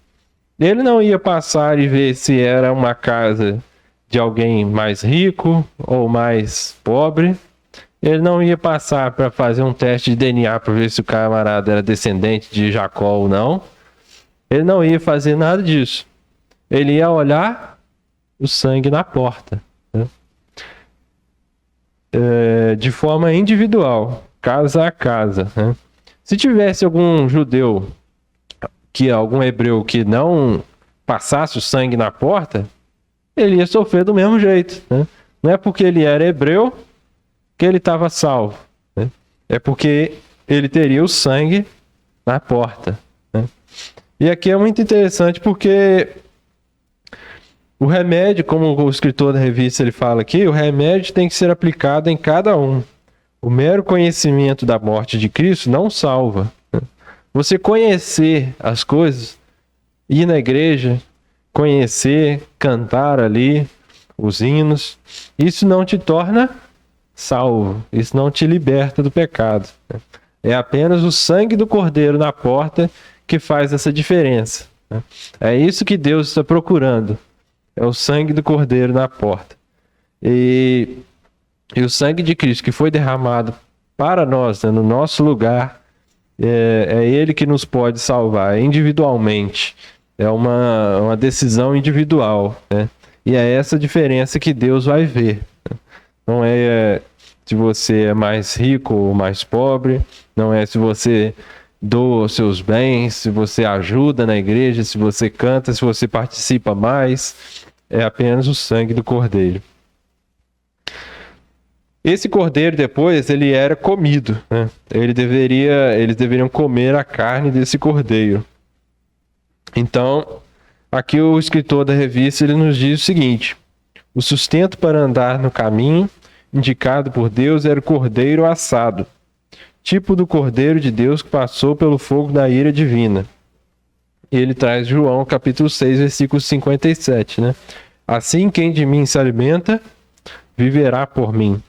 Ele não ia passar e ver se era uma casa de alguém mais rico ou mais pobre. Ele não ia passar para fazer um teste de DNA para ver se o camarada era descendente de Jacó ou não. Ele não ia fazer nada disso. Ele ia olhar o sangue na porta, né? De forma individual, casa a casa, né? Se tivesse algum judeu, algum hebreu que não passasse o sangue na porta, ele ia sofrer do mesmo jeito, né? Não é porque ele era hebreu que ele estava salvo, né? É porque ele teria o sangue na porta, né? E aqui é muito interessante porque o remédio, como o escritor da revista ele fala aqui, o remédio tem que ser aplicado em cada um. O mero conhecimento da morte de Cristo não salva, né? Você conhecer as coisas, ir na igreja, conhecer, cantar ali os hinos, isso não te torna salvo, isso não te liberta do pecado, né? É apenas o sangue do Cordeiro na porta que faz essa diferença, né? É isso que Deus está procurando, é o sangue do Cordeiro na porta. E o sangue de Cristo que foi derramado para nós, né, no nosso lugar, é ele que nos pode salvar individualmente. É uma decisão individual, né? E é essa diferença que Deus vai ver, né? Não é se você é mais rico ou mais pobre, não é se você doa os seus bens, se você ajuda na igreja, se você canta, se você participa mais. É apenas o sangue do Cordeiro. Esse cordeiro depois, ele era comido, né? Eles deveriam comer a carne desse cordeiro. Então, aqui o escritor da revista, ele nos diz o seguinte: o sustento para andar no caminho indicado por Deus era o cordeiro assado, tipo do cordeiro de Deus que passou pelo fogo da ira divina. Ele traz João capítulo 6, versículo 57, né? Assim, quem de mim se alimenta, viverá por mim.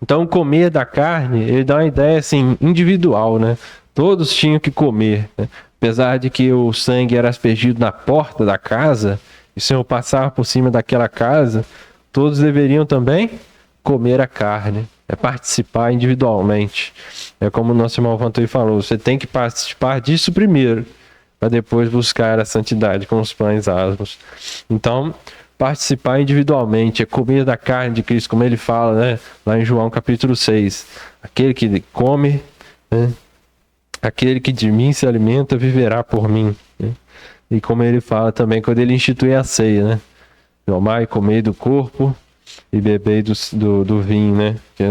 Então, comer da carne, ele dá uma ideia assim, individual, né? Todos tinham que comer, né? Apesar de que o sangue era aspergido na porta da casa, e o Senhor passava por cima daquela casa, todos deveriam também comer a carne, participar individualmente. É como o nosso irmão Vantuí falou, você tem que participar disso primeiro, para depois buscar a santidade com os pães asmos. Então, participar individualmente, é comer da carne de Cristo, como ele fala, né, lá em João capítulo 6. Aquele que come, né, aquele que de mim se alimenta, viverá por mim. Né? E como ele fala também, quando ele institui a ceia, né? Tomai e comei do corpo e bebei do vinho, né? Que é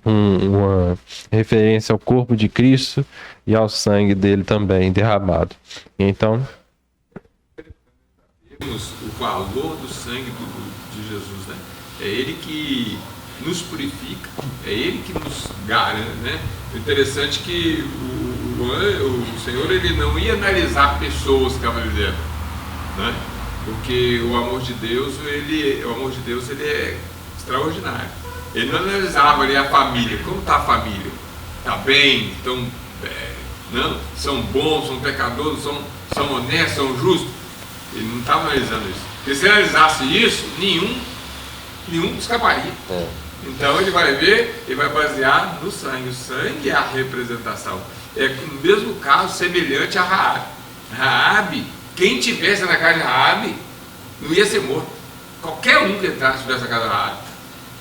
uma referência ao corpo de Cristo e ao sangue dele também derramado. Então, temos o valor do sangue de Jesus, né? É ele que nos purifica, é ele que nos garante, né? O interessante é que o Senhor, ele não ia analisar pessoas que estavam ali dentro, né? Porque o amor de Deus, ele é extraordinário. Ele não analisava ali a família. Como está a família? Está bem? Não? São bons, são pecadores, são honestos, são justos? Ele não estava analisando isso. Porque se ele analisasse isso, nenhum escaparia. Então ele vai ver, ele vai basear no sangue. O sangue é a representação. É no mesmo caso semelhante a Raabe. Raabe, quem tivesse na casa de Raabe não ia ser morto. Qualquer um que entrasse tivesse na casa de Raabe.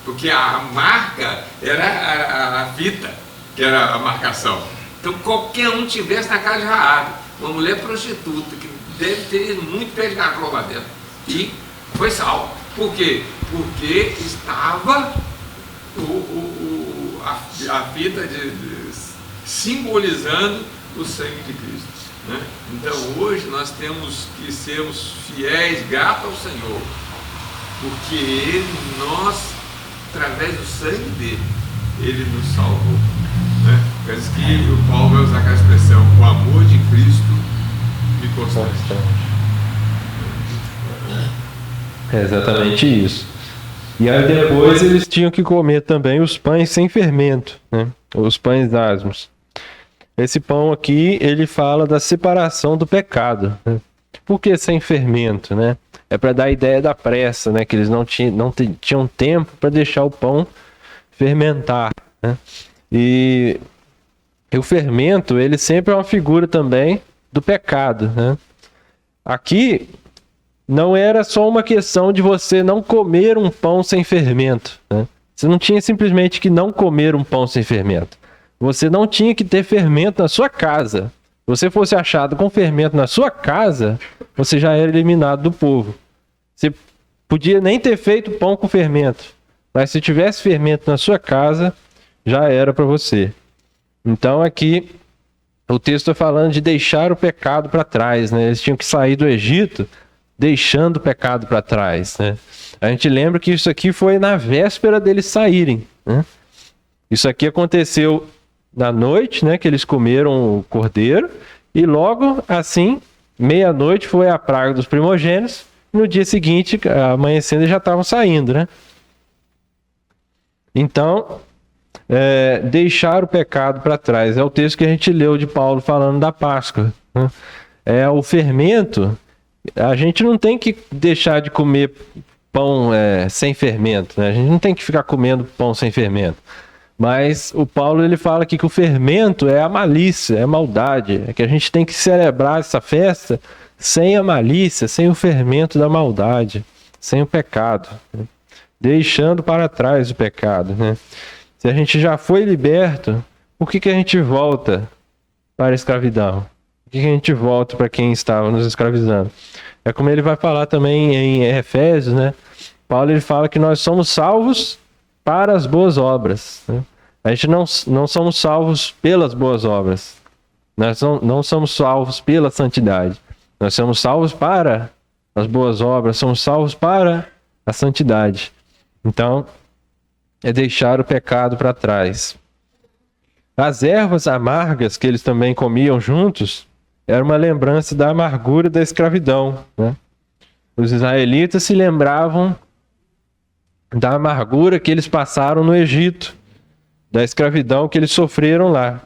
Porque a marca era a fita, que era a marcação. Então qualquer um tivesse na casa de Raabe, uma mulher prostituta, que deve ter muito pé de garoto lá dentro. E foi salvo. Por quê? Porque estava a fita simbolizando o sangue de Cristo. Né? Então hoje nós temos que sermos fiéis, gratos ao Senhor, porque através do sangue dele, ele nos salvou. Né? Parece que o Paulo vai usar aquela expressão, o amor de Cristo me constrange. É exatamente isso. E aí depois eles tinham que comer também os pães sem fermento, né? Os pães asmos. Esse pão aqui, ele fala da separação do pecado. Né? Por que sem fermento, né? É para dar a ideia da pressa, né? Que eles não tinham tempo para deixar o pão fermentar, né? E o fermento, ele sempre é uma figura também do pecado, né? Aqui não era só uma questão de você não comer um pão sem fermento, né? Você não tinha simplesmente que não comer um pão sem fermento. Você não tinha que ter fermento na sua casa. Se você fosse achado com fermento na sua casa, você já era eliminado do povo. Você podia nem ter feito pão com fermento, mas se tivesse fermento na sua casa, já era para você. Então aqui o texto está falando de deixar o pecado para trás, né? Eles tinham que sair do Egito deixando o pecado para trás, né? A gente lembra que isso aqui foi na véspera deles saírem, né? Isso aqui aconteceu na noite, né, que eles comeram o cordeiro, e logo assim, meia-noite, foi a praga dos primogênitos, e no dia seguinte, amanhecendo, eles já estavam saindo, né? Então, deixar o pecado para trás, é o texto que a gente leu de Paulo falando da Páscoa, né? O fermento, a gente não tem que deixar de comer pão sem fermento, né? A gente não tem que ficar comendo pão sem fermento. Mas o Paulo, ele fala aqui que o fermento é a malícia, é a maldade. É que a gente tem que celebrar essa festa sem a malícia, sem o fermento da maldade, sem o pecado, né? Deixando para trás o pecado, né? Se a gente já foi liberto, por que a gente volta para a escravidão? Por que a gente volta para quem estava nos escravizando? É como ele vai falar também em Efésios, né? Paulo, ele fala que nós somos salvos para as boas obras, né? A gente não somos salvos pelas boas obras. Nós não somos salvos pela santidade. Nós somos salvos para as boas obras, somos salvos para a santidade. Então, é deixar o pecado para trás. As ervas amargas que eles também comiam juntos era uma lembrança da amargura da escravidão, né? Os israelitas se lembravam da amargura que eles passaram no Egito, da escravidão que eles sofreram lá.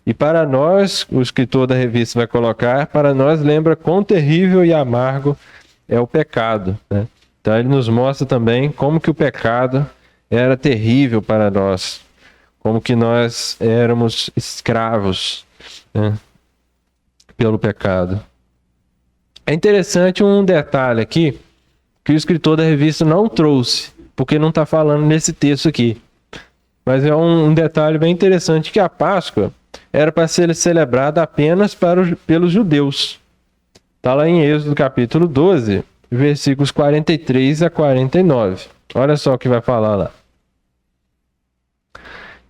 E para nós, o escritor da revista vai colocar, para nós lembra quão terrível e amargo é o pecado, né? Então ele nos mostra também como que o pecado era terrível para nós, como que nós éramos escravos, né, pelo pecado. É interessante um detalhe aqui, que o escritor da revista não trouxe, porque não está falando nesse texto aqui. Mas é um detalhe bem interessante, que a Páscoa era para ser celebrada apenas pelos judeus. Está lá em Êxodo capítulo 12, versículos 43 a 49. Olha só o que vai falar lá.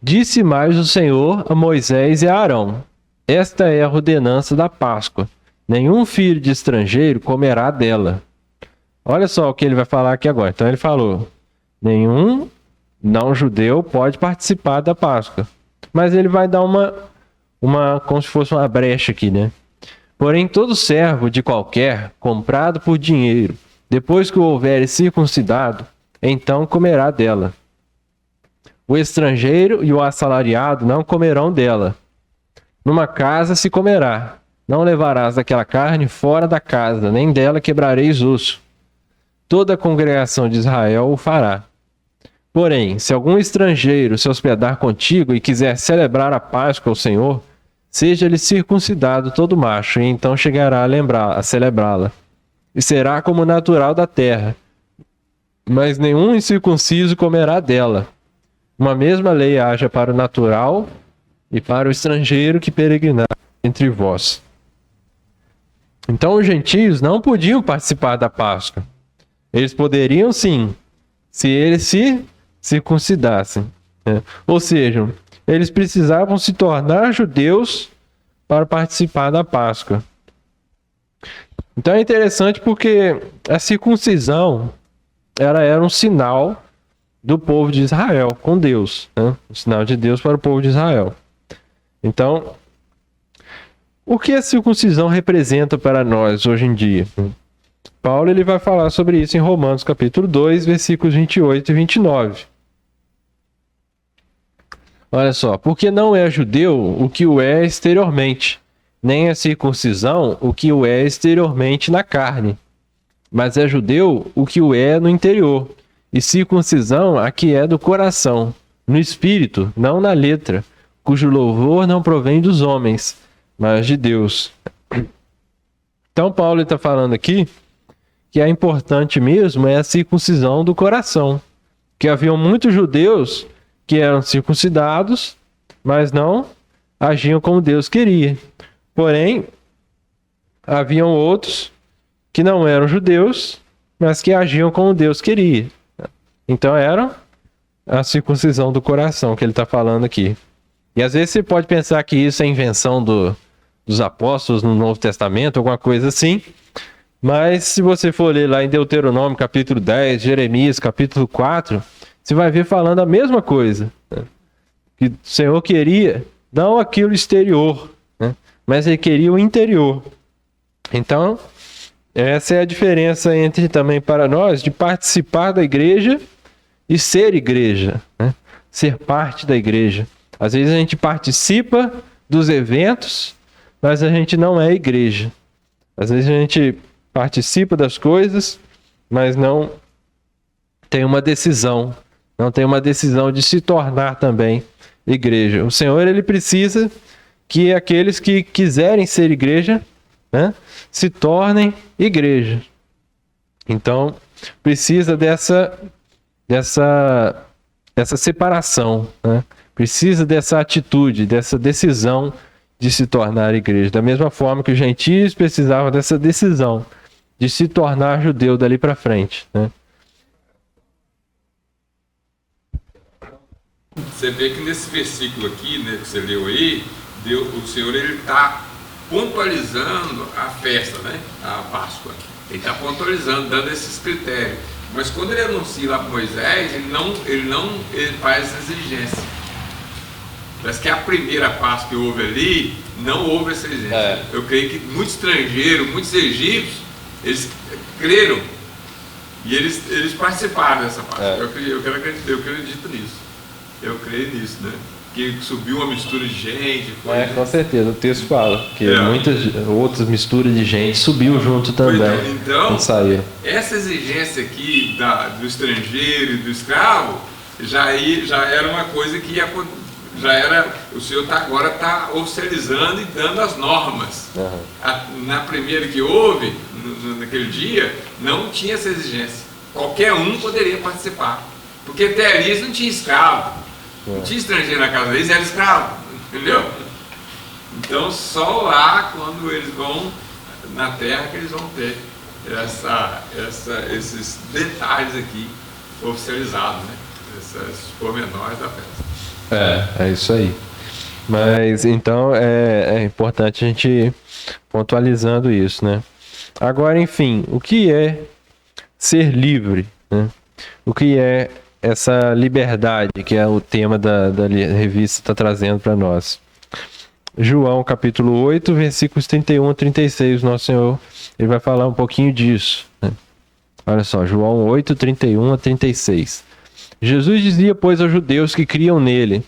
Disse mais o Senhor a Moisés e a Arão: esta é a ordenança da Páscoa. Nenhum filho de estrangeiro comerá dela. Olha só o que ele vai falar aqui agora. Então ele falou: nenhum não-judeu pode participar da Páscoa. Mas ele vai dar como se fosse uma brecha aqui, né? Porém, todo servo de qualquer, comprado por dinheiro, depois que o houver circuncidado, então comerá dela. O estrangeiro e o assalariado não comerão dela. Numa casa se comerá. Não levarás daquela carne fora da casa, nem dela quebrareis osso. Toda a congregação de Israel o fará. Porém, se algum estrangeiro se hospedar contigo e quiser celebrar a Páscoa ao Senhor, seja-lhe circuncidado todo macho, e então chegará a celebrá-la. E será como natural da terra. Mas nenhum incircunciso comerá dela. Uma mesma lei haja para o natural e para o estrangeiro que peregrinar entre vós. Então os gentios não podiam participar da Páscoa. Eles poderiam sim, se eles se circuncidassem, né? Ou seja, eles precisavam se tornar judeus para participar da Páscoa. Então é interessante porque a circuncisão ela era um sinal do povo de Israel com Deus, né? Um sinal de Deus para o povo de Israel. Então, o que a circuncisão representa para nós hoje em dia? Paulo ele vai falar sobre isso em Romanos capítulo 2, versículos 28 e 29. Olha só, porque não é judeu o que o é exteriormente, nem a circuncisão o que o é exteriormente na carne, mas é judeu o que o é no interior, e circuncisão a que é do coração, no espírito, não na letra, cujo louvor não provém dos homens, mas de Deus. Então Paulo está falando aqui que é importante mesmo é a circuncisão do coração, que haviam muitos judeus que eram circuncidados, mas não agiam como Deus queria. Porém, haviam outros que não eram judeus, mas que agiam como Deus queria. Então era a circuncisão do coração que ele está falando aqui. E às vezes você pode pensar que isso é invenção dos apóstolos no Novo Testamento, alguma coisa assim. Mas se você for ler lá em Deuteronômio capítulo 10, Jeremias capítulo 4, você vai ver falando a mesma coisa, né? Que o Senhor queria não aquilo exterior, né? Mas ele queria o interior. Então, essa é a diferença entre também para nós de participar da igreja e ser igreja, né? Ser parte da igreja. Às vezes a gente participa dos eventos, mas a gente não é igreja. Às vezes a gente participa das coisas, mas não tem uma decisão. Não tem uma decisão de se tornar também igreja. O Senhor ele precisa que aqueles que quiserem ser igreja, né, se tornem igreja. Então, precisa dessa separação, né? Precisa dessa atitude, dessa decisão de se tornar igreja. Da mesma forma que os gentios precisavam dessa decisão de se tornar judeu dali para frente, né? Você vê que nesse versículo aqui, né, que você leu aí, o Senhor ele está pontualizando a festa, né, a Páscoa. Ele está pontualizando, dando esses critérios. Mas quando ele anuncia lá para Moisés, ele faz essa exigência. Parece que a primeira Páscoa que houve ali, não houve essa exigência. Eu creio que muitos estrangeiros, muitos egípcios, eles creram E eles participaram dessa parte. É. Eu acredito nisso. Eu creio nisso, né? Que subiu uma mistura de gente. Foi, Com certeza, o texto fala que É. muitas outras misturas de gente subiu junto também. Então, quando saíram. essa exigência aqui do estrangeiro e do escravo já era uma coisa que já era. O Senhor agora está oficializando e dando as normas. Uhum. Na primeira que houve, naquele dia, não tinha essa exigência. Qualquer um poderia participar. Porque até ali eles não tinha escravo. Não tinha estrangeiro na casa deles, era escravo. Entendeu? Então só lá, quando eles vão na terra, que eles vão ter esses detalhes aqui oficializados, né? Esses pormenores da festa. É isso aí. Mas então é importante a gente ir pontualizando isso, né? Agora, enfim, o que é ser livre, né? O que é essa liberdade, que é o tema da revista está trazendo para nós? João capítulo 8, versículos 31 a 36, nosso Senhor, ele vai falar um pouquinho disso, né? Olha só, João 8, 31 a 36. Jesus dizia, pois, aos judeus que criam nele: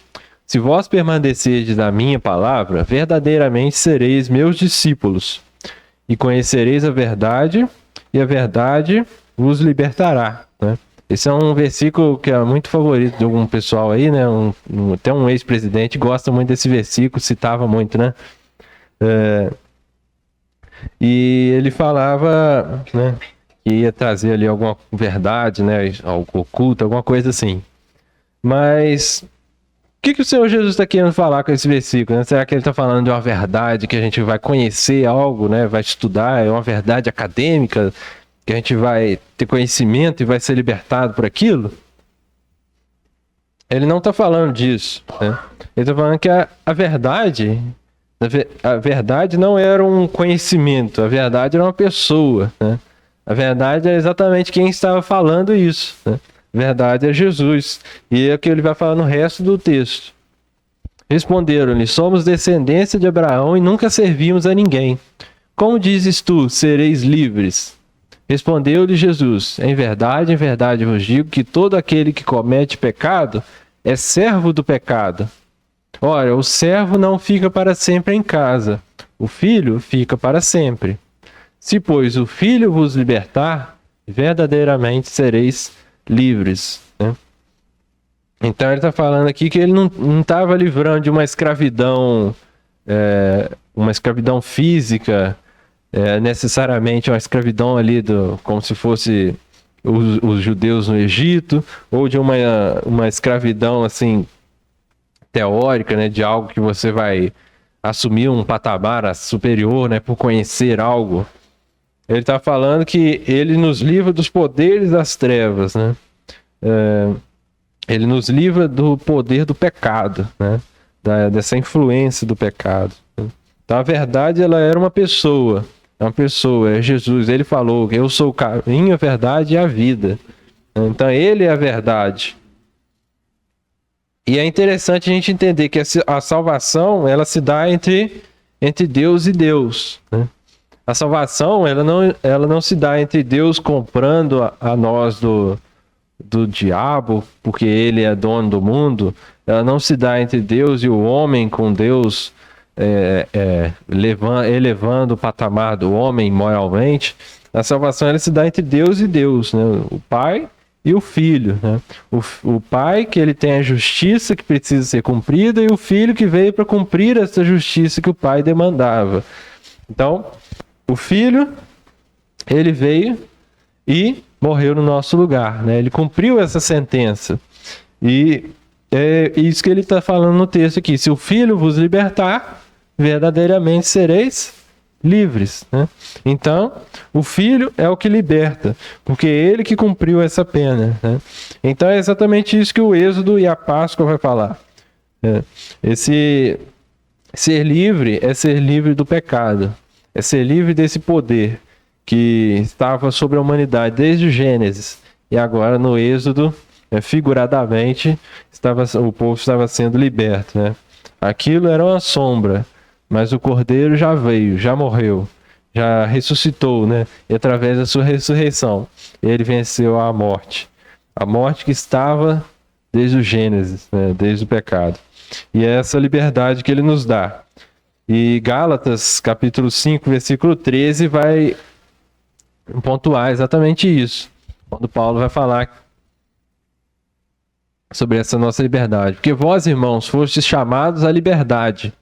se vós permanecerdes na minha palavra, verdadeiramente sereis meus discípulos, e conhecereis a verdade, e a verdade vos libertará, né? Esse é um versículo que é muito favorito de algum pessoal aí, né? Até um ex-presidente gosta muito desse versículo, citava muito, né? E ele falava, né, que ia trazer ali alguma verdade, né? Algo oculto, alguma coisa assim. Mas o que o Senhor Jesus está querendo falar com esse versículo, né? Será que ele está falando de uma verdade que a gente vai conhecer algo, né? Vai estudar, é uma verdade acadêmica, que a gente vai ter conhecimento e vai ser libertado por aquilo? Ele não está falando disso, né? Ele está falando que a verdade não era um conhecimento, a verdade era uma pessoa, né? A verdade é exatamente quem estava falando isso, né? A verdade é Jesus. E é o que ele vai falar no resto do texto. Responderam-lhe: somos descendência de Abraão e nunca servimos a ninguém. Como dizes tu, sereis livres? Respondeu-lhe Jesus: em verdade vos digo que todo aquele que comete pecado é servo do pecado. Ora, o servo não fica para sempre em casa, o filho fica para sempre. Se, pois, o filho vos libertar, verdadeiramente sereis livres, né? Então ele está falando aqui que ele não estava livrando de uma escravidão física, necessariamente uma escravidão ali como se fosse os judeus no Egito, ou de uma escravidão assim teórica, né, de algo que você vai assumir um patamar superior, né, por conhecer algo. Ele está falando que ele nos livra dos poderes das trevas, né? Ele nos livra do poder do pecado, né? Dessa influência do pecado. Então a verdade, ela era uma pessoa, é Jesus. Ele falou que eu sou o caminho, a verdade e a vida. Então ele é a verdade. E é interessante a gente entender que a salvação, ela se dá entre Deus e Deus, né? A salvação, ela não se dá entre Deus comprando a nós do diabo, porque ele é dono do mundo. Ela não se dá entre Deus e o homem, com Deus elevando o patamar do homem moralmente. A salvação, ela se dá entre Deus e Deus, né? O Pai e o Filho, né? O Pai, que ele tem a justiça que precisa ser cumprida, e o Filho que veio para cumprir essa justiça que o Pai demandava. Então, o Filho, ele veio e morreu no nosso lugar, né? Ele cumpriu essa sentença. E é isso que ele está falando no texto aqui. Se o Filho vos libertar, verdadeiramente sereis livres, né? Então, o Filho é o que liberta, porque é ele que cumpriu essa pena, né? Então é exatamente isso que o Êxodo e a Páscoa vai falar. Esse ser livre é ser livre do pecado. É ser livre desse poder que estava sobre a humanidade desde o Gênesis. E agora no Êxodo, figuradamente, o povo estava sendo liberto, né? Aquilo era uma sombra, mas o Cordeiro já veio, já morreu. já ressuscitou, né? E através da sua ressurreição, ele venceu a morte que estava desde o Gênesis, né? Desde o pecado. E é essa liberdade que ele nos dá. E Gálatas, capítulo 5, versículo 13, vai pontuar exatamente isso. Quando Paulo vai falar sobre essa nossa liberdade. Porque vós, irmãos, fostes chamados à liberdade.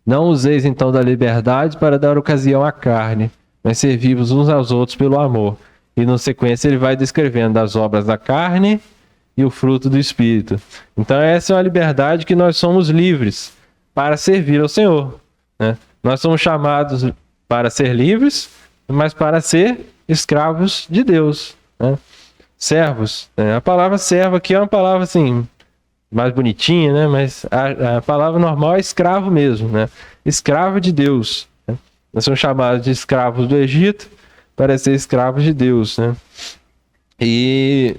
Não useis então da liberdade para dar ocasião à carne, mas servi-vos uns aos outros pelo amor. E na sequência ele vai descrevendo as obras da carne e o fruto do Espírito. Então essa é uma liberdade que nós somos livres para servir ao Senhor, né? Nós somos chamados para ser livres, mas para ser escravos de Deus, né? Servos. Né? A palavra servo aqui é uma palavra assim, mais bonitinha, né? Mas a palavra normal é escravo mesmo, né? Escravo de Deus. Né? Nós somos chamados de escravos do Egito para ser escravos de Deus, né? E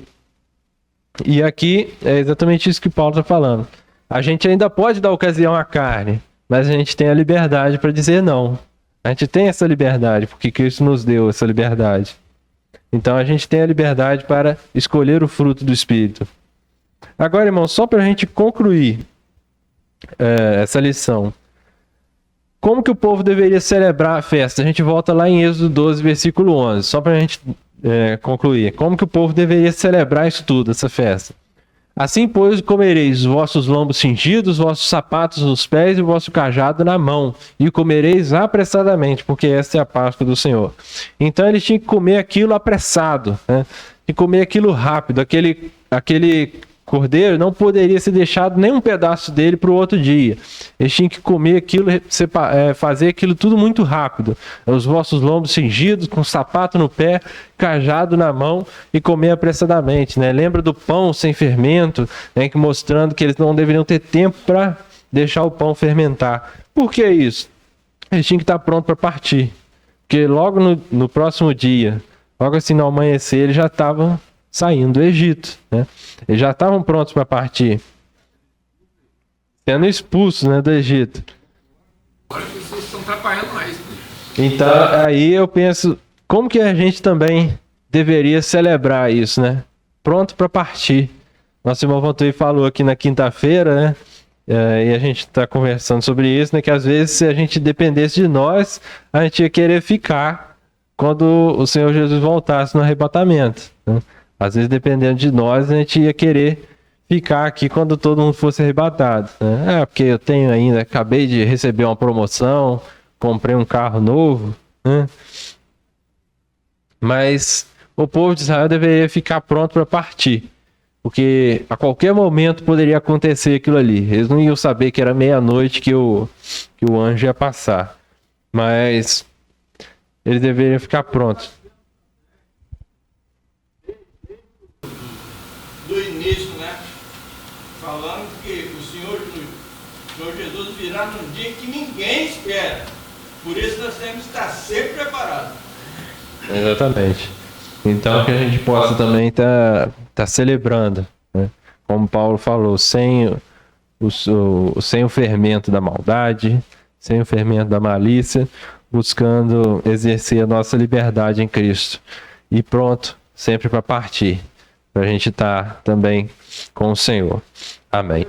aqui é exatamente isso que Paulo está falando. A gente ainda pode dar ocasião à carne, mas a gente tem a liberdade para dizer não. A gente tem essa liberdade, porque Cristo nos deu essa liberdade. Então a gente tem a liberdade para escolher o fruto do Espírito. Agora, irmão, só para a gente concluir essa lição. Como que o povo deveria celebrar a festa? A gente volta lá em Êxodo 12, versículo 11. Só para a gente concluir. Como que o povo deveria celebrar isso tudo, essa festa? Assim, pois, comereis os vossos lombos cingidos, os vossos sapatos nos pés e o vosso cajado na mão, e comereis apressadamente, porque esta é a Páscoa do Senhor. Então eles tinham que comer aquilo apressado, né? E comer aquilo rápido. Aquele cordeiro não poderia ser deixado nem um pedaço dele para o outro dia. Eles tinham que comer aquilo, fazer aquilo tudo muito rápido. Os vossos lombos cingidos, com sapato no pé, cajado na mão e comer apressadamente. Né? Lembra do pão sem fermento, né? Mostrando que eles não deveriam ter tempo para deixar o pão fermentar. Por que isso? Eles tinham que estar prontos para partir. Porque logo no próximo dia, logo assim no amanhecer, eles já estavam saindo do Egito, né? Eles já estavam prontos para partir, sendo expulsos, né, do Egito. Agora vocês estão atrapalhando mais. Então, aí eu penso, como que a gente também deveria celebrar isso, né? Pronto para partir. Nosso irmão Vantuí falou aqui na quinta-feira, né? E a gente está conversando sobre isso, né? Que às vezes, se a gente dependesse de nós, a gente ia querer ficar quando o Senhor Jesus voltasse no arrebatamento, né? Às vezes, dependendo de nós, a gente ia querer ficar aqui quando todo mundo fosse arrebatado, né? Porque eu tenho ainda, acabei de receber uma promoção, comprei um carro novo, né? Mas o povo de Israel deveria ficar pronto para partir, porque a qualquer momento poderia acontecer aquilo ali. Eles não iam saber que era meia-noite que o anjo ia passar, mas eles deveriam ficar prontos. Do início, né? Falando que o Senhor Jesus virá num dia que ninguém espera. Por isso nós temos que estar sempre preparados. Exatamente. Então que a gente possa também tá celebrando, né? Como Paulo falou, sem o fermento da maldade, sem o fermento da malícia, buscando exercer a nossa liberdade em Cristo. E pronto, sempre para partir, para a gente estar também com o Senhor. Amém.